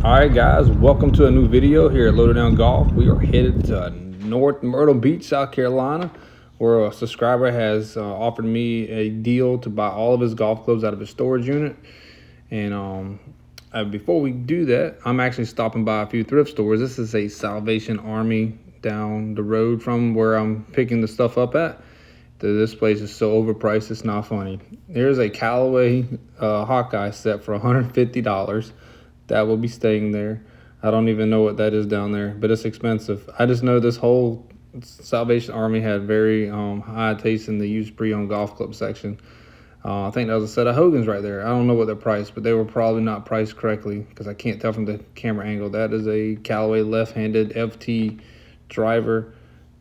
Alright guys, welcome to a new video here at Loader Down Golf. We are headed to North Myrtle Beach, South Carolina, where a subscriber has offered me a deal to buy all of his golf clubs out of his storage unit. And before we do that, I'm actually stopping by a few thrift stores. This is a Salvation Army down the road from where I'm picking the stuff up at. This place is so overpriced, it's not funny. Here's a Callaway Hawkeye set for $150. That will be staying there. I don't even know what that is down there, but it's expensive. I just know this whole Salvation Army had very high taste in the used pre-owned golf club section. I think that was a set of Hogan's right there. I don't know what they're priced, but they were probably not priced correctly because I can't tell from the camera angle. That is a Callaway left-handed FT driver,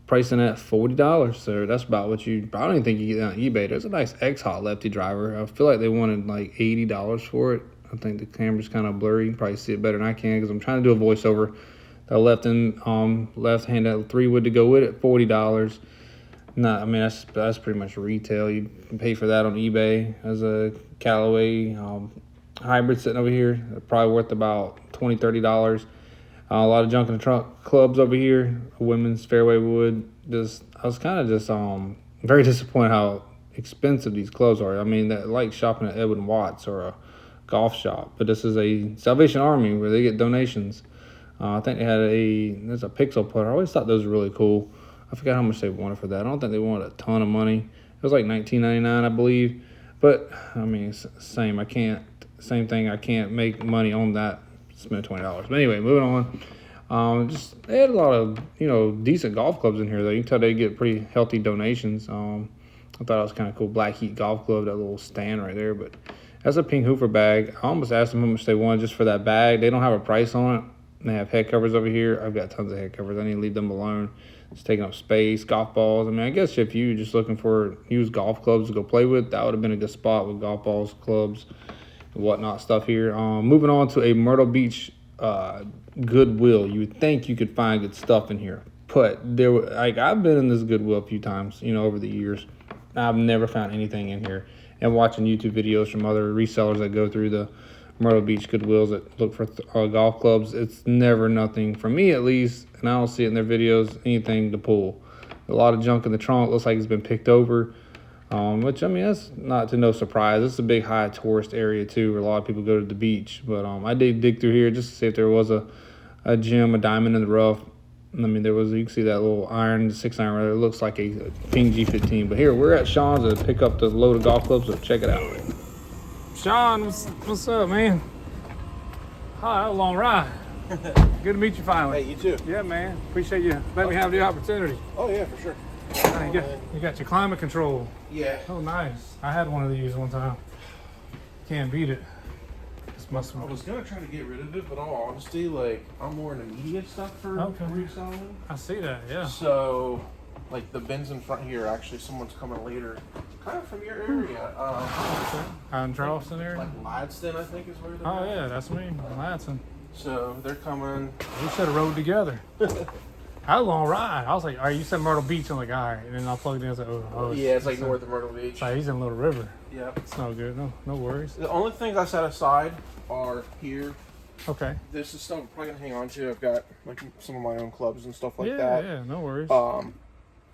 pricing at $40. So that's about what I don't even think you get on eBay. There's a nice X-Hot lefty driver. I feel like they wanted like $80 for it. I think the camera's kind of blurry. You can probably see it better than I can because I'm trying to do a voiceover. The left-handed 3-wood to go with it, $40. I mean that's pretty much retail. You can pay for that on eBay as a Callaway hybrid sitting over here. Probably worth about $20-$30. A lot of junk in the trunk clubs over here. Women's fairway wood. I was kind of just very disappointed how expensive these clubs are. I mean, that like shopping at Edwin Watts or a golf shop, but this is a Salvation Army where they get donations. I think they had there's a pixel putter. I always thought those were really cool. I forgot how much they wanted for that. I don't think they wanted a ton of money. It was like $19.99, I believe. But I mean, same thing. I can't make money on that. Spend $20. But anyway, moving on. They had a lot of decent golf clubs in here though. You can tell they get pretty healthy donations. I thought it was kind of cool. Black Heat golf club, that little stand right there, but. That's a pink Hoover bag. I almost asked them how much they wanted just for that bag. They don't have a price on it. They have head covers over here. I've got tons of head covers. I need to leave them alone. It's taking up space. Golf balls. I mean, I guess if you're just looking for used golf clubs to go play with, that would have been a good spot with golf balls, clubs, and whatnot stuff here. Moving on to a Myrtle Beach Goodwill. You would think you could find good stuff in here. But I've been in this Goodwill a few times, over the years. I've never found anything in here. And watching YouTube videos from other resellers that go through the Myrtle Beach Goodwills that look for golf clubs, it's never nothing, for me at least, and I don't see it in their videos, anything to pull. A lot of junk in the trunk, looks like it's been picked over, which, I mean, that's not to no surprise. It's a big high tourist area, too, where a lot of people go to the beach. But I did dig through here just to see if there was a gem, a diamond in the rough. I mean, you can see that little 6-iron, where it looks like a Ping G15. But here, we're at Sean's to pick up the load of golf clubs, so check it out. Sean, what's up, man? Hi, that was a long ride. Good to meet you finally. Hey, you too. Yeah, man. Appreciate you letting me have the opportunity. Oh, yeah, for sure. You got your climate control. Yeah. Oh, nice. I had one of these one time. Can't beat it. I was gonna try to get rid of it, but all honesty, like, I'm more into media stuff for reselling. I see that, yeah. So, like, the bins in front here, actually, someone's coming later, kind of from your area. Out in Charleston area? Like Ladston, I think, is where they're Oh, yeah, that's me, Ladston. So, they're coming. We should have rode together. Had a long ride. I was like, all right, you said Myrtle Beach. I'm like, all right. And then I plugged in and I was like, oh. Yeah, it's like north of Myrtle Beach. It's like, he's in Little River. Yep. It's no good. No worries. The only things I set aside are here. Okay. This is stuff I'm probably gonna hang on to. I've got like some of my own clubs and stuff like that. Yeah, no worries.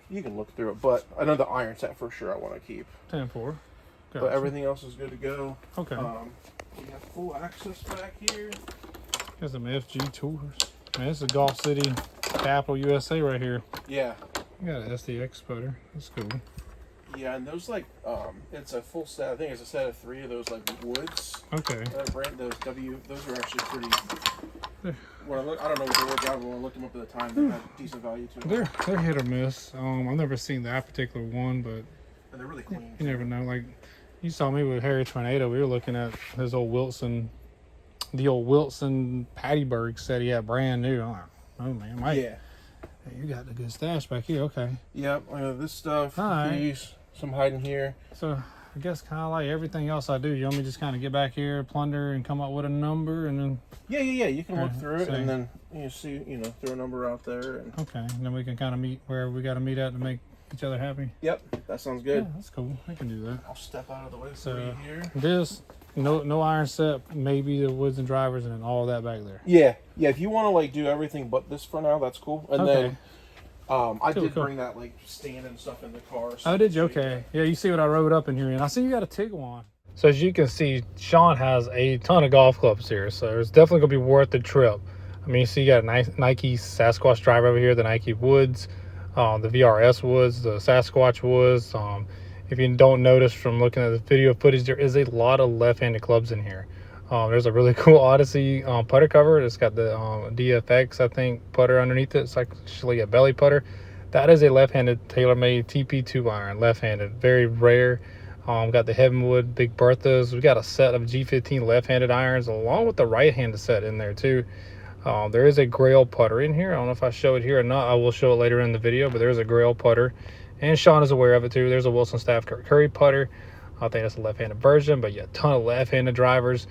You can look through it, but I know the iron set for sure I want to keep. 10-4. But everything else is good to go. Okay. We have full access back here. Here's some FG tours. Man, this is Golf City, Capital USA right here. Yeah. You got an SDX putter. That's cool. Yeah, and those it's a full set. I think it's a set of 3 of those like woods. Okay. Those are actually pretty. I don't know what they were driving when I looked them up at the time. They had decent value to them. They're hit or miss. I've never seen that particular one, but. And they're really clean. You never know. Like, you saw me with Harry Tornado. We were looking at his old Wilson. The old Wilson Pattyberg set he had brand new. I'm like, oh man, Mike. Yeah. Hey, you got the good stash back here. Okay. Yep. This stuff. All right. These, some hiding here. So I guess kind of like everything else I do. You want me to just kind of get back here, plunder, and come up with a number, and then. Yeah. You can look through it, and then you see, throw a number out there. And... Okay. And then we can kind of meet where we got to meet at to make each other happy. Yep. That sounds good. Yeah, that's cool. I can do that. I'll step out of the way for you here. No iron set, maybe the woods and drivers, and then all that back there. Yeah, yeah. If you want to like do everything but this for now, that's cool. And then I did bring that like stand and stuff in the car. So oh, did you? Okay. Yeah, you see what I rode up in here, and I see you got a Tiguan. So as you can see, Sean has a ton of golf clubs here, so it's definitely gonna be worth the trip. I mean, you see, you got a nice Nike Sasquatch driver over here, the Nike Woods, the VRS Woods, the Sasquatch Woods. If you don't notice from looking at the video footage, there is a lot of left-handed clubs in here. There's a really cool Odyssey putter cover. It's got the DFX, I think, putter underneath it. It's actually a belly putter. That is a left-handed TaylorMade TP2 iron, left-handed, very rare. Got the Heavenwood Big Berthas. We got a set of G15 left-handed irons along with the right-handed set in there too. There is a Grail putter in here. I don't know if I show it here or not. I will show it later in the video, but there's a Grail putter. And Sean is aware of it too. There's a Wilson Staff Curry putter. I think that's a left-handed version, but yeah, a ton of left-handed drivers.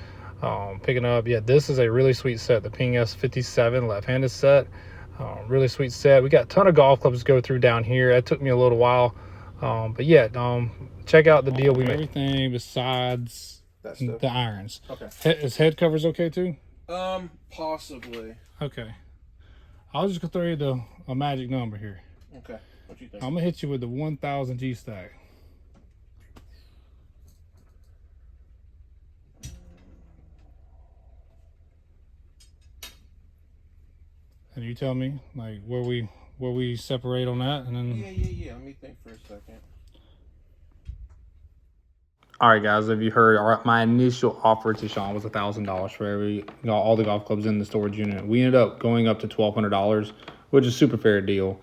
Picking up, yeah, this is a really sweet set. The Ping S57 left-handed set. Really sweet set. We got a ton of golf clubs to go through down here. It took me a little while. But yeah, check out the deal we made. Everything besides the irons. Okay. Is head covers okay too? Possibly. Okay. I'll just go throw you a magic number here. Okay. What you think? I'm gonna hit you with the 1000 G stack. And you tell me like where we separate on that, and then yeah. Let me think for a second. All right, guys, if you heard, my initial offer to Sean was $1,000 for all the golf clubs in the storage unit. We ended up going up to $1,200, which is a super fair deal.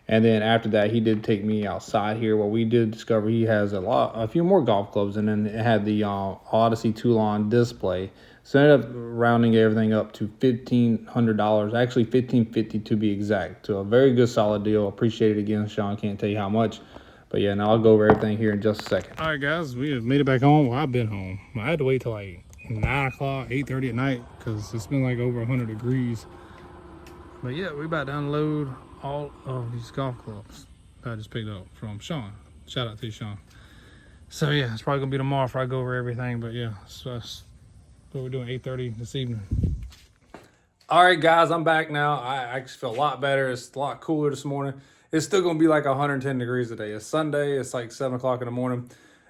And then after that, he did take me outside here where we did discover he has a few more golf clubs, and then it had the Odyssey Toulon display. So I ended up rounding everything up to $1,500, actually $1,550 to be exact. So a very good, solid deal. Appreciate it again, Sean. Can't tell you how much. But yeah, now I'll go over everything here in just a second. All right, guys, we have made it back home. Well, I've been home. I had to wait till like 9 o'clock, 8:30 at night, because it's been like over 100 degrees. But yeah, we about to unload all of these golf clubs that I just picked up from Sean. Shout out to you, Sean. So yeah, it's probably gonna be tomorrow if I go over everything. But yeah, so that's what we're doing, 8:30 this evening. All right, guys, I'm back now. I actually feel a lot better. It's a lot cooler this morning. It's still going to be like 110 degrees today. It's Sunday. It's like 7 o'clock in the morning.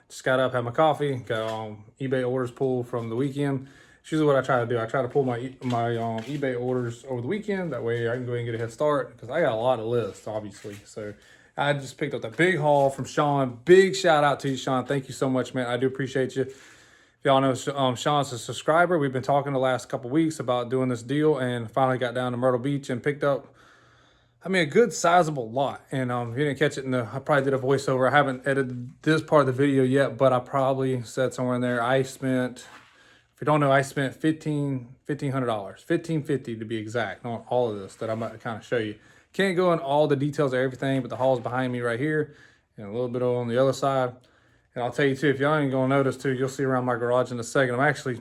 Just got up, had my coffee, got eBay orders pulled from the weekend. It's usually what I try to do. I try to pull my eBay orders over the weekend. That way I can go ahead and get a head start, because I got a lot of lists, obviously. So I just picked up that big haul from Sean. Big shout out to you, Sean. Thank you so much, man. I do appreciate you. If y'all know, Sean's a subscriber. We've been talking the last couple weeks about doing this deal, and finally got down to Myrtle Beach and picked up, I mean, a good sizable lot. And if you didn't catch it I probably did a voiceover. I haven't edited this part of the video yet, but I probably said somewhere in there, I spent, if you don't know, I spent $1,500, $1,550 to be exact on all of this that I'm about to kind of show you. Can't go in all the details of everything, but the haul's behind me right here and a little bit on the other side. And I'll tell you too, if y'all ain't gonna notice too, you'll see around my garage in a second, I'm actually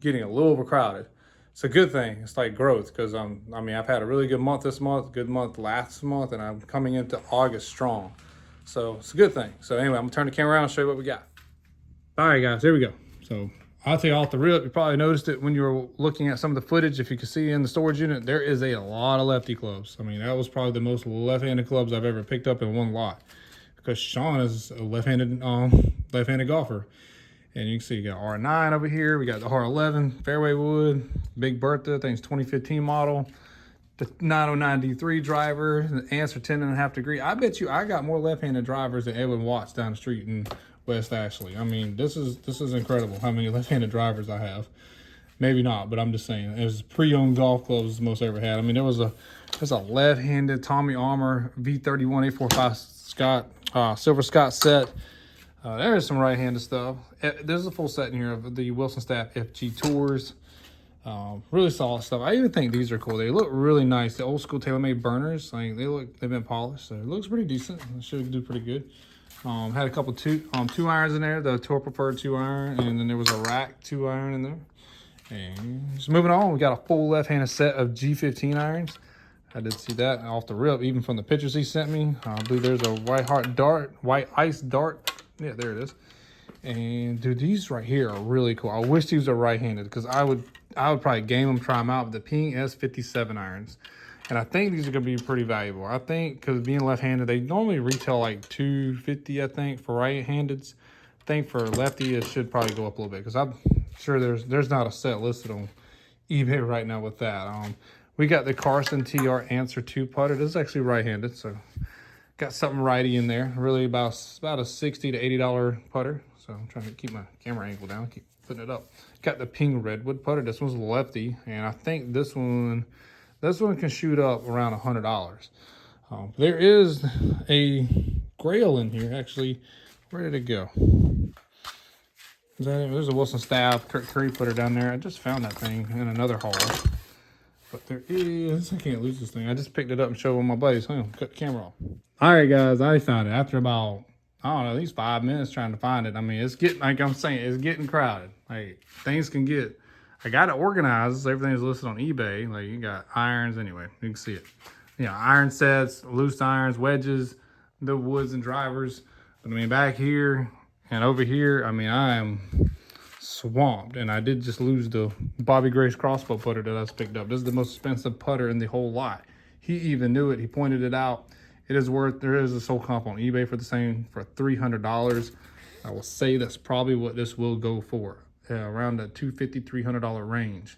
getting a little overcrowded. It's a good thing. It's like growth, because I mean, I've had a really good month this month, good month last month, and I'm coming into August strong. So it's a good thing. So anyway, I'm gonna turn the camera around and show you what we got. All right, guys, here we go. So I'll tell you off the rip, you probably noticed it when you were looking at some of the footage. If you can see in the storage unit, there is a lot of lefty clubs. I mean, that was probably the most left-handed clubs I've ever picked up in one lot, because Sean is a left-handed golfer. And you can see you got R9 over here. We got the R11 fairway wood, Big Bertha, I think it's 2015 model. The 909 D3 driver, the Answer 10.5 degree. I bet you I got more left-handed drivers than Edwin Watts down the street in West Ashley. I mean, this is incredible how many left-handed drivers I have. Maybe not, but I'm just saying. It was pre-owned golf clubs is the most I ever had. I mean, there's a left-handed Tommy Armour V31 845 Scott, Silver Scott set. There's some right-handed stuff. There's a full set in here of the Wilson Staff FG Tours. Really solid stuff. I even think these are cool. They look really nice. The old school TaylorMade burners, like they've been polished, so it looks pretty decent. It should do pretty good. Had a couple two irons in there, the Tour Preferred 2-iron, and then there was a rack 2-iron in there. And just moving on, we got a full left-handed set of G15 irons. I did see that off the rip, even from the pictures he sent me. I believe there's a white ice dart. Yeah, there it is. And dude, these right here are really cool. I wish these were right-handed because I would probably game them, try them out. The Ping S57 irons. And I think these are gonna be pretty valuable. I think because being left-handed, they normally retail like $250, I think, for right-handeds. I think for lefty, it should probably go up a little bit because I'm sure there's not a set listed on eBay right now with that. We got the Carson TR Answer 2 putter. This is actually right-handed, so got something righty in there. Really about a $60 to $80 putter. So I'm trying to keep my camera angle down, keep putting it up. Got the Ping Redwood putter. This one's a lefty, and I think this one can shoot up around $100. There is a Grail in here, actually. Where did it go? Is that it? There's a Wilson Staff Curry putter down there. I just found that thing in another haul. But there is, I can't lose this thing. I just picked it up and showed one of my buddies. Hang on, cut the camera off. All right, guys, I found it after about, I don't know, at least 5 minutes trying to find it. I mean, it's getting, like I'm saying, it's getting crowded. Like, things can get, I got it organized. Everything's listed on eBay. Like, you got irons, anyway, you can see it. You know, iron sets, loose irons, wedges, the woods and drivers. But I mean, back here and over here, I mean, I am swamped. And I did just lose the Bobby Grace crossbow putter that I just picked up. This is the most expensive putter in the whole lot. He even knew it. He pointed it out. It is worth, there is a sold comp on eBay for the same, for $300. I will say that's probably what this will go for, around the $250, $300 range.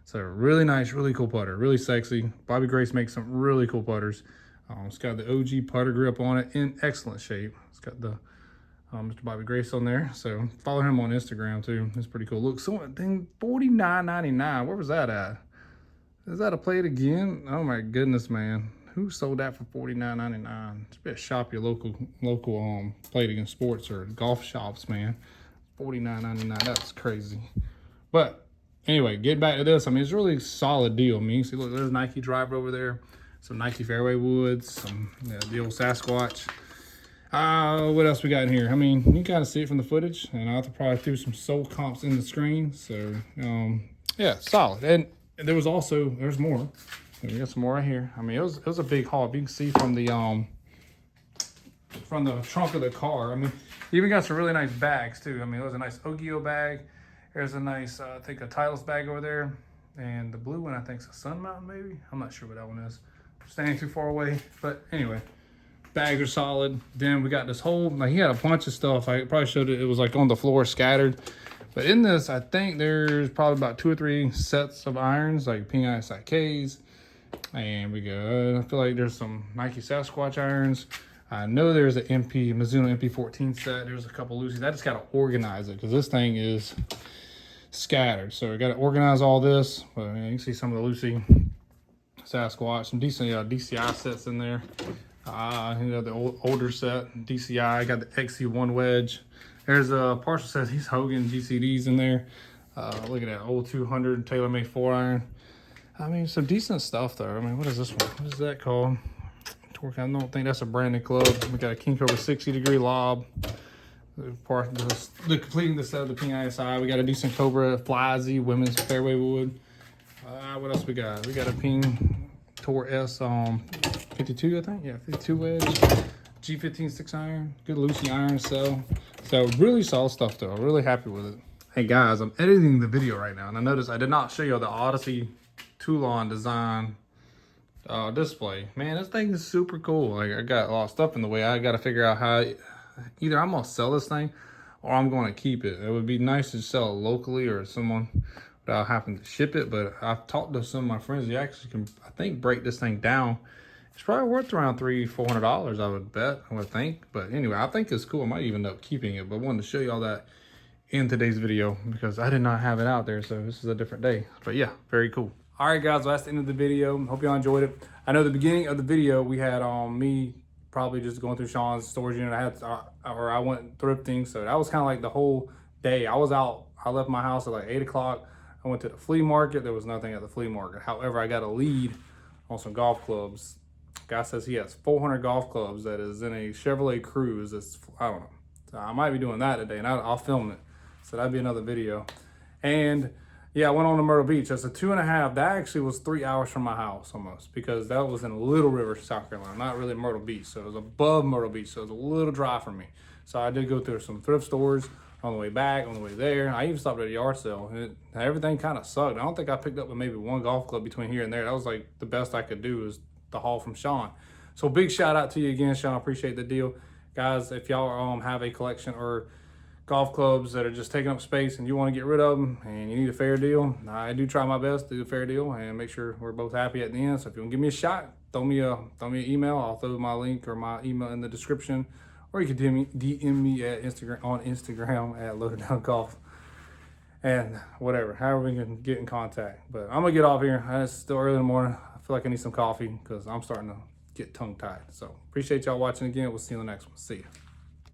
So really nice, really cool putter, really sexy. Bobby Grace makes some really cool putters. It's got the OG putter grip on it in excellent shape. It's got the Mr. Bobby Grace on there. So follow him on Instagram too. It's pretty cool. Look, so thing $49.99. Where was that at? Is that a plate again? Oh my goodness, man. Who sold that for $49.99? It's better shop your local Play It Again Sports or golf shops, man. $49.99. That's crazy. But anyway, getting back to this, I mean, it's a really solid deal. I mean, you see, look, there's a Nike driver over there, some Nike fairway woods, some the old Sasquatch. What else we got in here? I mean, you can kind of see it from the footage, and I'll have to probably throw some sold comps in the screen. So yeah, solid. And there was also, there's more. We got some more right here. I mean, it was a big haul. You can see from the trunk of the car. I mean, even got some really nice bags too. I mean, it was a nice Ogio bag. There's a nice, I think, a Titleist bag over there, and the blue one I think is a Sun Mountain, maybe. I'm not sure what that one is. Standing too far away, but anyway, bags are solid. Then we got this whole, like, he had a bunch of stuff. I probably showed it. It was like on the floor, scattered. But in this, I think there's probably about 2 or 3 sets of irons, like Ping ISIKs. And we go, I feel like there's some Nike Sasquatch irons. I know there's an Mizuno MP14 set. There's a couple loosies. I just got to organize it because this thing is scattered. So I got to organize all this. But you can see some of the Lucy Sasquatch, some decent DCI sets in there. You know, the older set, DCI. Got the XC1 wedge. There's a partial set. These Hogan GCDs in there. Look at that old 200 TaylorMade 4-iron. I mean, some decent stuff though. I mean, what is this one? What is that called? Torque. I don't think that's a branded club. We got a King Cobra 60-degree lob. Completing the set of the Ping ISI. We got a decent Cobra Fly-Z women's fairway wood. What else we got? We got a Ping Tour S 52, I think. Yeah, 52 wedge. G15 6-iron. Good Lucy iron cell. So really solid stuff though. Really happy with it. Hey guys, I'm editing the video right now, and I noticed I did not show you the Odyssey Toulon design display. Man, this thing is super cool. Like, I got a lot of stuff in the way. I got to figure out how, either I'm gonna sell this thing or I'm gonna keep it. It would be nice to sell it locally or someone without having to ship it, but I've talked to some of my friends. You actually can, I think, break this thing down. It's probably worth around $300-400, I would bet, I would think. But anyway, I think it's cool. I might even end up keeping it, but I wanted to show you all that in today's video because I did not have it out there, so this is a different day. But yeah, very cool. All right, guys, well, that's the end of the video. Hope y'all enjoyed it. I know the beginning of the video, we had me probably just going through Sean's storage unit. I went thrifting, so that was kind of like the whole day. I was out. I left my house at like 8 o'clock. I went to the flea market. There was nothing at the flea market. However, I got a lead on some golf clubs. Guy says he has 400 golf clubs that is in a Chevrolet Cruze. It's, I don't know. So I might be doing that today, and I'll film it. So that'd be another video. And yeah, I went on to Myrtle Beach. That's a 2.5. That actually was 3 hours from my house almost, because that was in Little River, South Carolina, not really Myrtle Beach. So it was above Myrtle Beach, so it was a little dry for me. So I did go through some thrift stores, on the way back, on the way there. I even stopped at a yard sale. Everything kind of sucked. I don't think I picked up maybe one golf club between here and there. That was like the best I could do, was the haul from Sean. So big shout out to you again, Sean. I appreciate the deal. Guys, if y'all have a collection or golf clubs that are just taking up space and you want to get rid of them and you need a fair deal, I do try my best to do a fair deal and make sure we're both happy at the end. So if you want to give me a shot, throw me an email. I'll throw my link or my email in the description, or you can DM me at Instagram at Loaded Down Golf, and whatever, however we can get in contact. But I'm gonna get off here. It's still early in the morning. I feel like I need some coffee because I'm starting to get tongue tied. So appreciate y'all watching again. We'll see you in the next one. See ya.